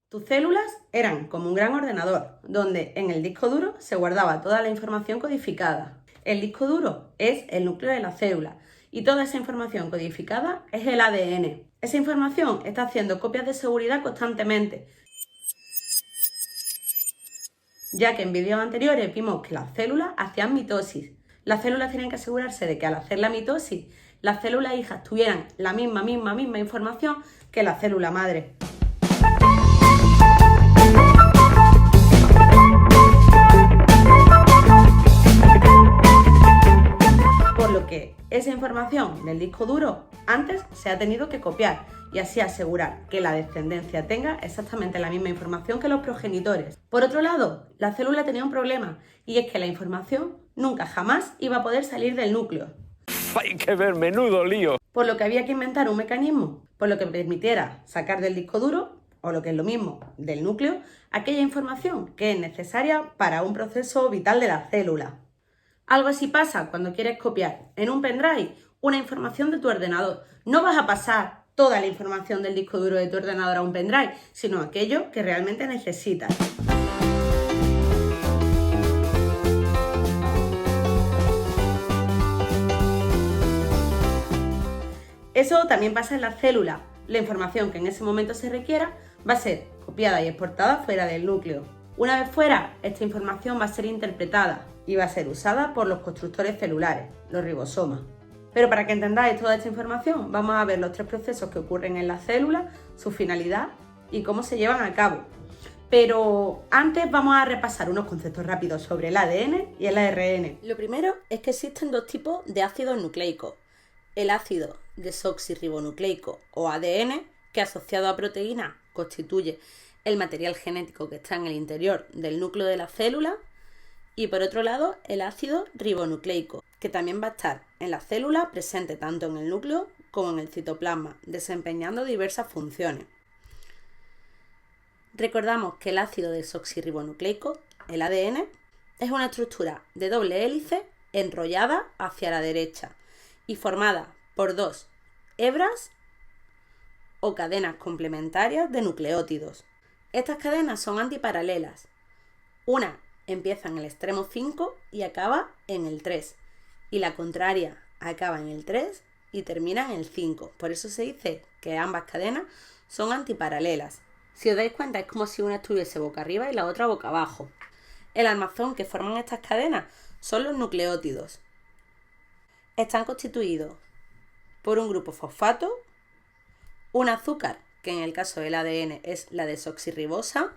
Tus células eran como un gran ordenador, donde en el disco duro se guardaba toda la información codificada. El disco duro es el núcleo de la célula y toda esa información codificada es el ADN. Esa información está haciendo copias de seguridad constantemente, ya que en vídeos anteriores vimos que las células hacían mitosis. Las células tienen que asegurarse de que al hacer la mitosis, las células hijas tuvieran la misma información que la célula madre. Por lo que esa información del disco duro antes se ha tenido que copiar y así asegurar que la descendencia tenga exactamente la misma información que los progenitores. Por otro lado, la célula tenía un problema y es que la información nunca jamás iba a poder salir del núcleo. Hay que ver, menudo lío. Por lo que había que inventar un mecanismo por lo que permitiera sacar del disco duro, o lo que es lo mismo, del núcleo, aquella información que es necesaria para un proceso vital de la célula. Algo así pasa cuando quieres copiar en un pendrive una información de tu ordenador. No vas a pasar toda la información del disco duro de tu ordenador a un pendrive, sino aquello que realmente necesitas. Eso también pasa en la célula. La información que en ese momento se requiera va a ser copiada y exportada fuera del núcleo. Una vez fuera, esta información va a ser interpretada y va a ser usada por los constructores celulares, los ribosomas. Pero para que entendáis toda esta información, vamos a ver los tres procesos que ocurren en la célula, su finalidad y cómo se llevan a cabo. Pero antes vamos a repasar unos conceptos rápidos sobre el ADN y el ARN. Lo primero es que existen dos tipos de ácidos nucleicos. El ácido desoxirribonucleico o ADN, que asociado a proteínas constituye el material genético que está en el interior del núcleo de la célula, y por otro lado el ácido ribonucleico, que también va a estar en la célula presente tanto en el núcleo como en el citoplasma, desempeñando diversas funciones. Recordamos que el ácido desoxirribonucleico, el ADN, es una estructura de doble hélice enrollada hacia la derecha y formada por dos hebras o cadenas complementarias de nucleótidos. Estas cadenas son antiparalelas. Una empieza en el extremo 5 y acaba en el 3, y la contraria acaba en el 3 y termina en el 5. Por eso se dice que ambas cadenas son antiparalelas. Si os dais cuenta, es como si una estuviese boca arriba y la otra boca abajo. El armazón que forman estas cadenas son los nucleótidos. Están constituidos por un grupo fosfato, un azúcar, que en el caso del ADN es la desoxirribosa,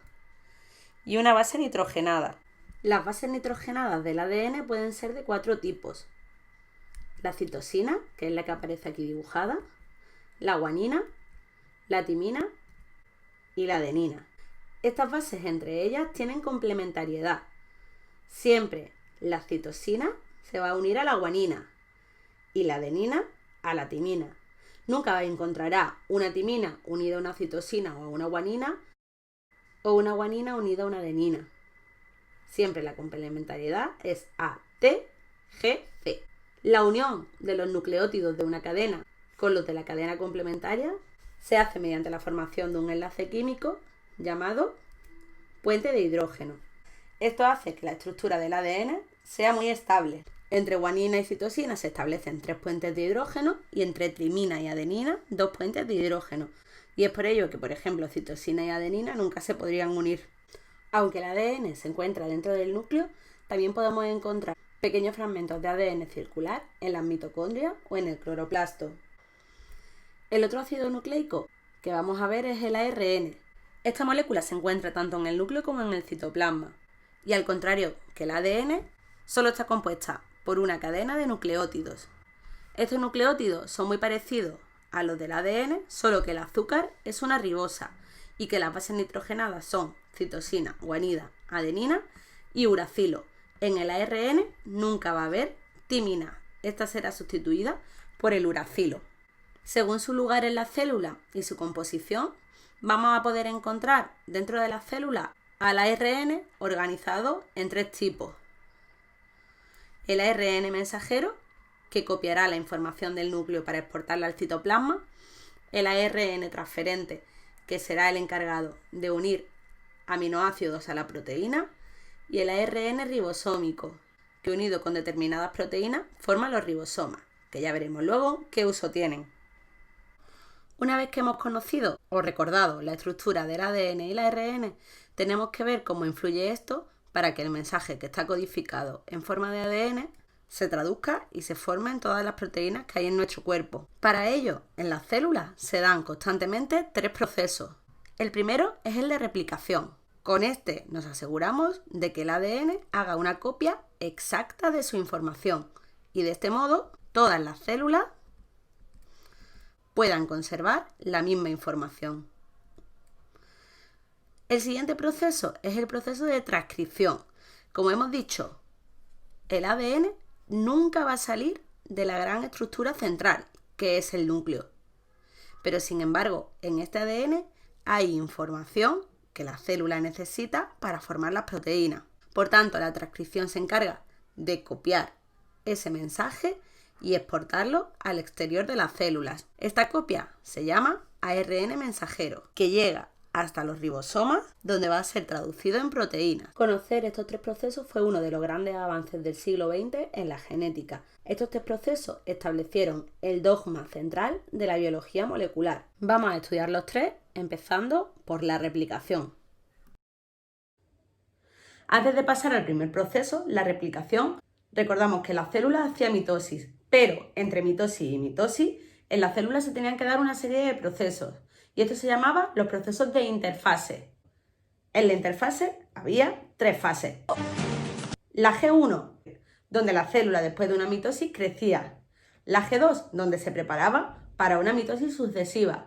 y una base nitrogenada. Las bases nitrogenadas del ADN pueden ser de 4 tipos. La citosina, que es la que aparece aquí dibujada, la guanina, la timina y la adenina. Estas bases entre ellas tienen complementariedad. Siempre la citosina se va a unir a la guanina y la adenina a la timina. Nunca encontrará una timina unida a una citosina o a una guanina o una guanina unida a una adenina. Siempre la complementariedad es ATGC. La unión de los nucleótidos de una cadena con los de la cadena complementaria se hace mediante la formación de un enlace químico llamado puente de hidrógeno. Esto hace que la estructura del ADN sea muy estable. Entre guanina y citosina se establecen 3 puentes de hidrógeno y entre timina y adenina 2 puentes de hidrógeno. Y es por ello que, por ejemplo, citosina y adenina nunca se podrían unir. Aunque el ADN se encuentra dentro del núcleo, también podemos encontrar pequeños fragmentos de ADN circular en las mitocondrias o en el cloroplasto. El otro ácido nucleico que vamos a ver es el ARN. Esta molécula se encuentra tanto en el núcleo como en el citoplasma. Y al contrario que el ADN, solo está compuesta por una cadena de nucleótidos. Estos nucleótidos son muy parecidos a los del ADN, solo que el azúcar es una ribosa y que las bases nitrogenadas son citosina, guanina, adenina y uracilo. En el ARN nunca va a haber timina. Esta será sustituida por el uracilo. Según su lugar en la célula y su composición, vamos a poder encontrar dentro de la célula al ARN organizado en 3 tipos. El ARN mensajero, que copiará la información del núcleo para exportarla al citoplasma. El ARN transferente, que será el encargado de unir aminoácidos a la proteína, y el ARN ribosómico, que unido con determinadas proteínas forma los ribosomas, que ya veremos luego qué uso tienen. Una vez que hemos conocido o recordado la estructura del ADN y el ARN, tenemos que ver cómo influye esto para que el mensaje que está codificado en forma de ADN se traduzca y se forme en todas las proteínas que hay en nuestro cuerpo. Para ello, en las células se dan constantemente 3 procesos. El primero es el de replicación. Con este nos aseguramos de que el ADN haga una copia exacta de su información y de este modo todas las células puedan conservar la misma información. El siguiente proceso es el proceso de transcripción. Como hemos dicho, el ADN nunca va a salir de la gran estructura central, que es el núcleo. Pero sin embargo, en este ADN hay información que la célula necesita para formar las proteínas. Por tanto, la transcripción se encarga de copiar ese mensaje y exportarlo al exterior de las células. Esta copia se llama ARN mensajero, que llega hasta los ribosomas, donde va a ser traducido en proteínas. Conocer estos 3 procesos fue uno de los grandes avances del siglo XX en la genética. Estos 3 procesos establecieron el dogma central de la biología molecular. Vamos a estudiar los 3, empezando por la replicación. Antes de pasar al primer proceso, la replicación, recordamos que la célula hacía mitosis, pero entre mitosis y mitosis, en la célula se tenían que dar una serie de procesos. Y esto se llamaba los procesos de interfase. En la interfase había 3 fases. La G1, donde la célula después de una mitosis crecía. La G2, donde se preparaba para una mitosis sucesiva.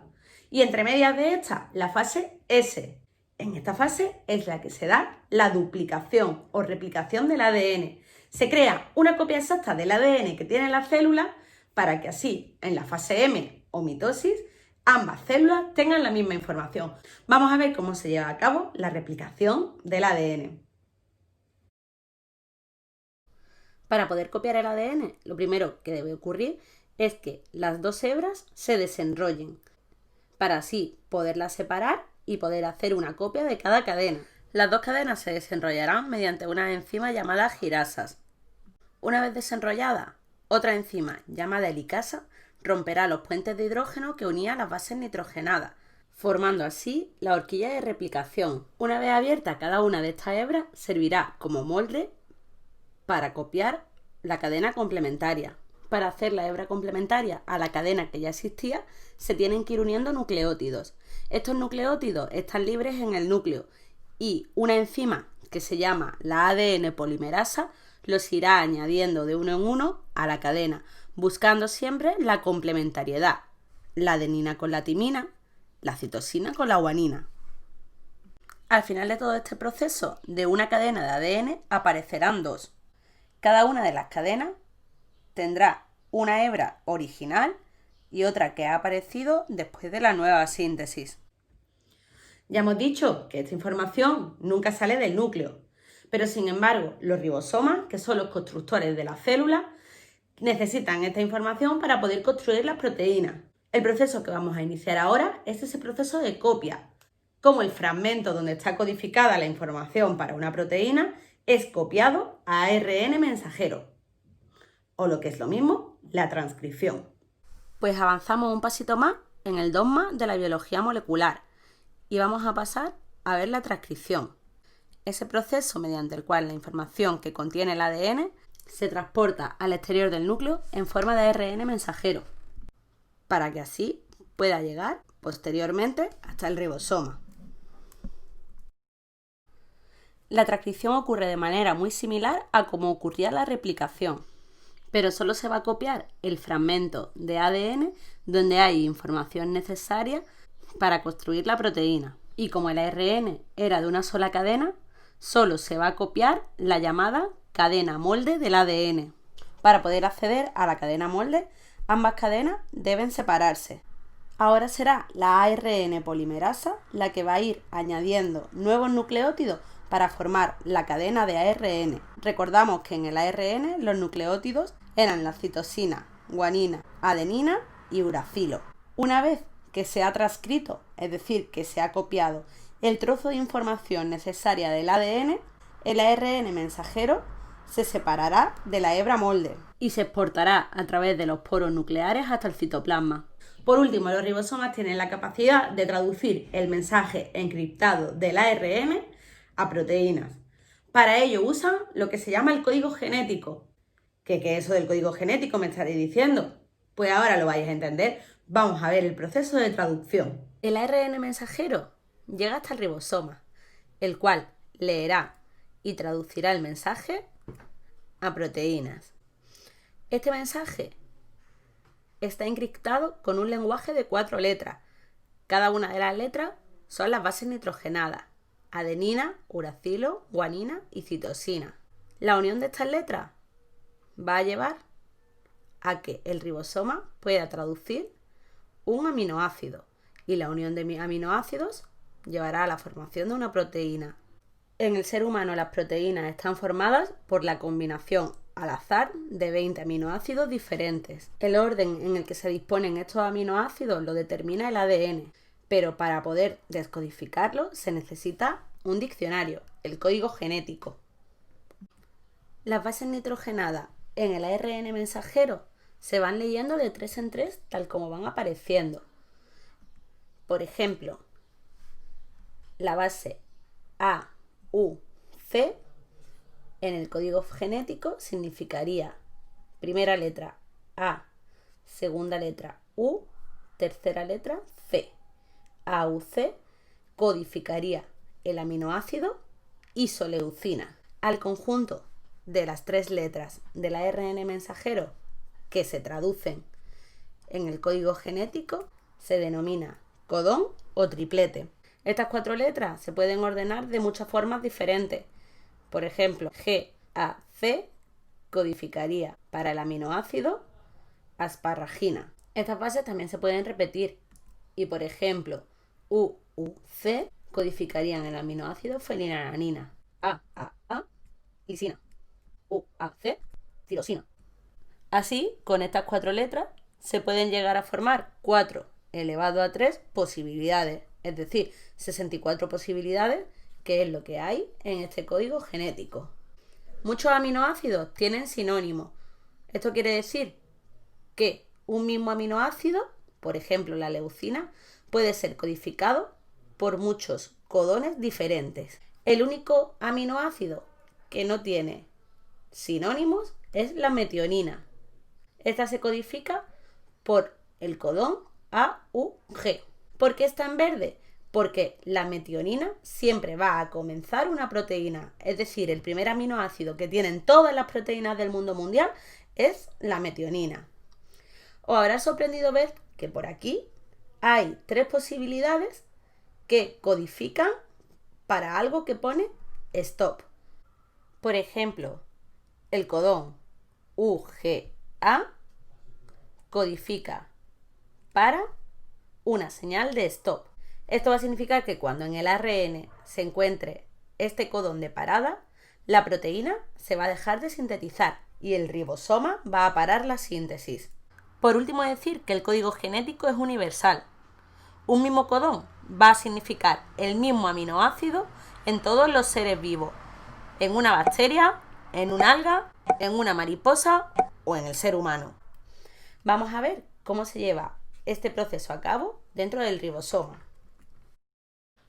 Y entre medias de esta, la fase S. En esta fase es la que se da la duplicación o replicación del ADN. Se crea una copia exacta del ADN que tiene la célula para que así, en la fase M o mitosis, ambas células tengan la misma información. Vamos a ver cómo se lleva a cabo la replicación del ADN. Para poder copiar el ADN, lo primero que debe ocurrir es que las 2 hebras se desenrollen, para así poderlas separar y poder hacer una copia de cada cadena. Las 2 cadenas se desenrollarán mediante una enzima llamada girasas. Una vez desenrollada, otra enzima llamada helicasa romperá los puentes de hidrógeno que unían las bases nitrogenadas, formando así la horquilla de replicación. Una vez abierta cada una de estas hebras, servirá como molde para copiar la cadena complementaria. Para hacer la hebra complementaria a la cadena que ya existía, se tienen que ir uniendo nucleótidos. Estos nucleótidos están libres en el núcleo y una enzima que se llama la ADN polimerasa los irá añadiendo de uno en uno a la cadena, buscando siempre la complementariedad, la adenina con la timina, la citosina con la guanina. Al final de todo este proceso, de una cadena de ADN aparecerán 2. Cada una de las cadenas tendrá una hebra original y otra que ha aparecido después de la nueva síntesis. Ya hemos dicho que esta información nunca sale del núcleo, pero sin embargo los ribosomas, que son los constructores de la célula, necesitan esta información para poder construir las proteínas. El proceso que vamos a iniciar ahora es ese proceso de copia, como el fragmento donde está codificada la información para una proteína es copiado a ARN mensajero, o lo que es lo mismo, la transcripción. Pues avanzamos un pasito más en el dogma de la biología molecular y vamos a pasar a ver la transcripción, ese proceso mediante el cual la información que contiene el ADN se transporta al exterior del núcleo en forma de ARN mensajero, para que así pueda llegar posteriormente hasta el ribosoma. La transcripción ocurre de manera muy similar a como ocurría la replicación, pero solo se va a copiar el fragmento de ADN donde hay información necesaria para construir la proteína. Y como el ARN era de una sola cadena, solo se va a copiar la llamada cadena molde del ADN. Para poder acceder a la cadena molde, ambas cadenas deben separarse. Ahora será la ARN polimerasa la que va a ir añadiendo nuevos nucleótidos para formar la cadena de ARN. Recordamos que en el ARN los nucleótidos eran la citosina, guanina, adenina y uracilo. Una vez que se ha transcrito, es decir, que se ha copiado el trozo de información necesaria del ADN, el ARN mensajero se separará de la hebra molde y se exportará a través de los poros nucleares hasta el citoplasma. Por último, los ribosomas tienen la capacidad de traducir el mensaje encriptado del ARN a proteínas. Para ello usan lo que se llama el código genético. ¿Qué es eso del código genético? Me estaréis diciendo. Pues ahora lo vais a entender. Vamos a ver el proceso de traducción. El ARN mensajero llega hasta el ribosoma, el cual leerá y traducirá el mensaje a proteínas. Este mensaje está encriptado con un lenguaje de 4 letras. Cada una de las letras son las bases nitrogenadas: adenina, uracilo, guanina y citosina. La unión de estas letras va a llevar a que el ribosoma pueda traducir un aminoácido, y la unión de aminoácidos llevará a la formación de una proteína. En el ser humano las proteínas están formadas por la combinación al azar de 20 aminoácidos diferentes. El orden en el que se disponen estos aminoácidos lo determina el ADN, pero para poder descodificarlo se necesita un diccionario, el código genético. Las bases nitrogenadas en el ARN mensajero se van leyendo de 3 en 3 tal como van apareciendo. Por ejemplo, la base A, U, C en el código genético significaría primera letra A, segunda letra U, tercera letra C. A, U, C codificaría el aminoácido isoleucina. Al conjunto de las 3 letras del ARN mensajero que se traducen en el código genético se denomina codón o triplete. Estas 4 letras se pueden ordenar de muchas formas diferentes. Por ejemplo, G, A, C codificaría para el aminoácido asparragina. Estas bases también se pueden repetir y, por ejemplo, U, C codificarían el aminoácido fenilalanina. A, lisina. U, C, tirosina. Así, con estas 4 letras se pueden llegar a formar 4 elevado a 3 posibilidades, es decir, 64 posibilidades, que es lo que hay en este código genético. Muchos aminoácidos tienen sinónimos. Esto quiere decir que un mismo aminoácido, por ejemplo la leucina, puede ser codificado por muchos codones diferentes. El único aminoácido que no tiene sinónimos es la metionina. Esta se codifica por el codón AUG. ¿Por qué está en verde? Porque la metionina siempre va a comenzar una proteína, es decir, el primer aminoácido que tienen todas las proteínas del mundo mundial es la metionina. Os habrá sorprendido ver que por aquí hay 3 posibilidades que codifican para algo que pone stop. Por ejemplo, el codón UGA codifica para una señal de stop. Esto va a significar que cuando en el ARN se encuentre este codón de parada, la proteína se va a dejar de sintetizar y el ribosoma va a parar la síntesis. Por último, decir que el código genético es universal. Un mismo codón va a significar el mismo aminoácido en todos los seres vivos, en una bacteria, en un alga, en una mariposa o en el ser humano. Vamos a ver cómo se lleva este proceso a cabo dentro del ribosoma.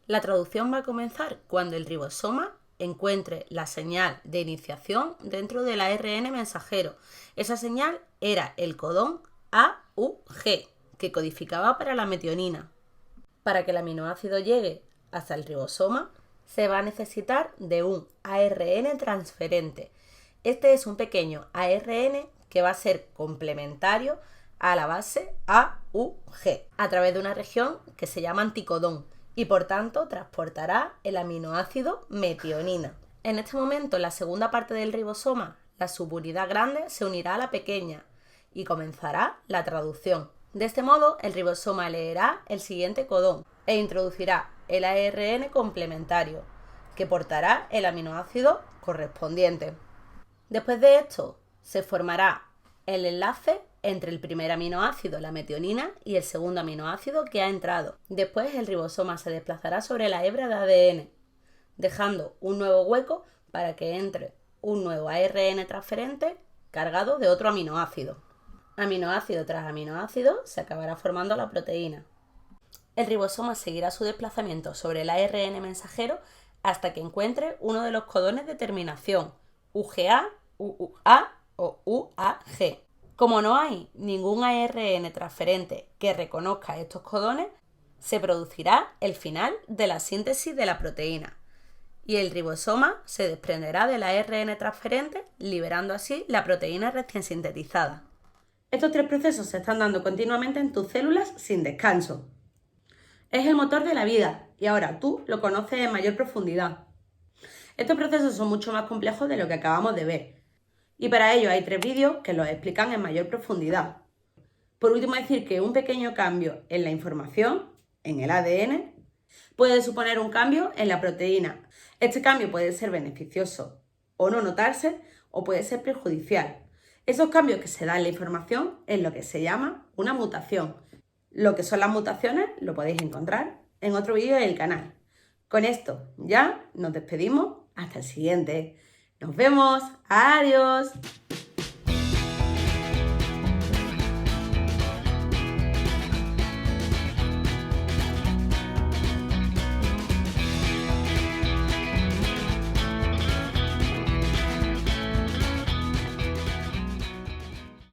La traducción va a comenzar cuando el ribosoma encuentre la señal de iniciación dentro del ARN mensajero. Esa señal era el codón AUG, que codificaba para la metionina. Para que el aminoácido llegue hasta el ribosoma, se va a necesitar de un ARN transferente. Este es un pequeño ARN que va a ser complementario a la base AUG a través de una región que se llama anticodón y por tanto transportará el aminoácido metionina. En este momento, en la segunda parte del ribosoma, la subunidad grande se unirá a la pequeña y comenzará la traducción. De este modo, el ribosoma leerá el siguiente codón e introducirá el ARN complementario, que portará el aminoácido correspondiente. Después de esto, se formará el enlace entre el primer aminoácido, la metionina, y el segundo aminoácido que ha entrado. Después el ribosoma se desplazará sobre la hebra de ADN, dejando un nuevo hueco para que entre un nuevo ARN transferente cargado de otro aminoácido. Aminoácido tras aminoácido se acabará formando la proteína. El ribosoma seguirá su desplazamiento sobre el ARN mensajero hasta que encuentre uno de los codones de terminación, UGA, UUA o UAG. Como no hay ningún ARN transferente que reconozca estos codones, se producirá el final de la síntesis de la proteína y el ribosoma se desprenderá del ARN transferente, liberando así la proteína recién sintetizada. Estos tres procesos se están dando continuamente en tus células sin descanso. Es el motor de la vida y ahora tú lo conoces en mayor profundidad. Estos procesos son mucho más complejos de lo que acabamos de ver y para ello hay 3 vídeos que los explican en mayor profundidad. Por último, decir que un pequeño cambio en la información, en el ADN, puede suponer un cambio en la proteína. Este cambio puede ser beneficioso o no notarse o puede ser perjudicial. Esos cambios que se dan en la información es lo que se llama una mutación. Lo que son las mutaciones lo podéis encontrar en otro vídeo del canal. Con esto ya nos despedimos. Hasta el siguiente. Nos vemos. Adiós.